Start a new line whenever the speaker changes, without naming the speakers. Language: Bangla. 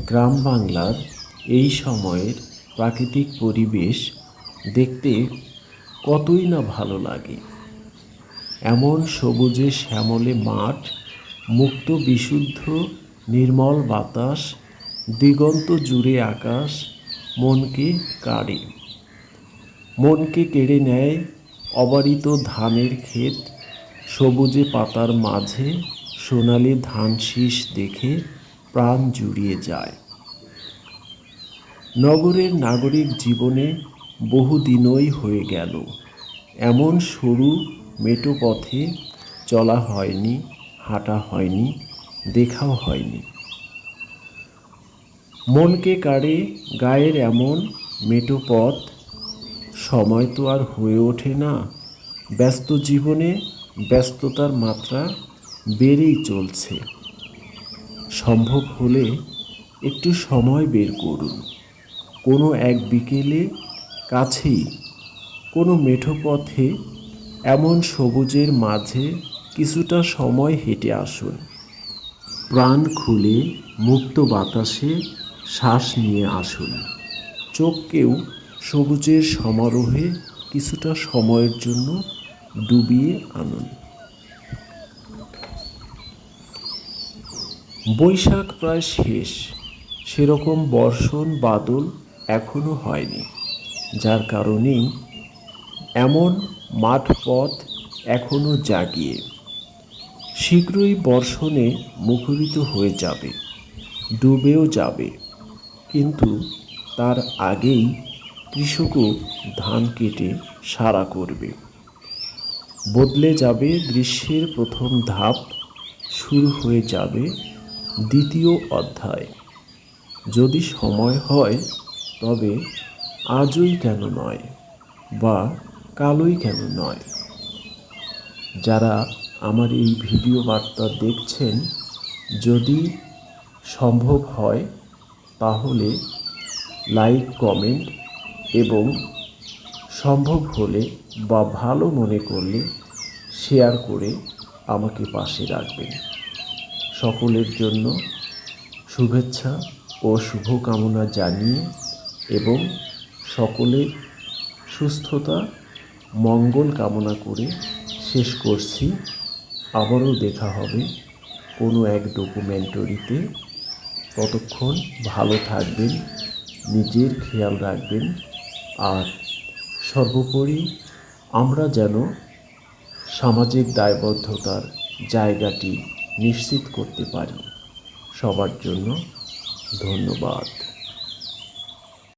গ্রাম বাংলার এই সময়ের প্রাকৃতিক পরিবেশ দেখতে কতই না ভালো লাগে। এমন সবুজে শ্যামলে মাঠ, মুক্ত বিশুদ্ধ নির্মল বাতাস, দিগন্ত জুড়ে আকাশ মনকে কেড়ে নেয় অবারিত ধানের ক্ষেত। সবুজে পাতার মাঝে সোনালি ধান শীষ দেখে প্রাণ জুড়িয়ে যায়। নগরের নাগরিক জীবনে বহুদিনই হয়ে গেল এমন সরু মেঠো পথে চলা হয়নি, হাঁটা হয়নি, দেখাও হয়নি। মনকে কাড়ে গায়ের এমন মেঠো পথ, সময় তো আর হয়ে ওঠে না। ব্যস্ত জীবনে ব্যস্ততার মাত্রা বেড়েই চলছে। সম্ভব হলে একটু সময় বের করুন। কোনো এক বিকেলে কাছেই কোনো মেঠো পথে এমন সবুজের মাঝে কিছুটা সময় হেঁটে আসুন। প্রাণ খুলে মুক্ত বাতাসে শ্বাস নিয়ে আসুন। চোখকেও সবুজের সমারোহে কিছুটা সময়ের জন্য ডুবিয়ে আনুন। বৈশাখ প্রায় শেষ, সেরকম বর্ষণ বাদল এখনো হয়নি, যার কারণেই এমন মাঠ পথ এখনো জাগিয়ে। শীঘ্রই বর্ষণে মুখরিত হয়ে যাবে, ডুবেও যাবে, কিন্তু তার আগেই কৃষকও ধান কেটে সারা করবে। বদলে যাবে গ্রীষ্মের প্রথম ধাপ, শুরু হয়ে যাবে দ্বিতীয় অধ্যায়। যদি সময় হয় তবে আজই কেন নয়, বা কালই কেন নয়। যারা আমার এই ভিডিও বার্তা দেখছেন, যদি সম্ভব হয় তাহলে লাইক, কমেন্ট এবং সম্ভব হলে বা ভালো মনে করলে শেয়ার করে আমাকে পাশে রাখবেন। সকলের জন্য শুভেচ্ছা ও শুভকামনা জানিয়ে এবং সকলের সুস্থতা মঙ্গল কামনা করে শেষ করছি। আবারও দেখা হবে কোনো এক ডকুমেন্টারিতে। ততক্ষণ ভালো থাকবেন, নিজের খেয়াল রাখবেন, আর সর্বোপরি আমরা যেন সামাজিক দায়বদ্ধতার জায়গাটি নিশ্চিত করতে পারি। সবার জন্য ধন্যবাদ।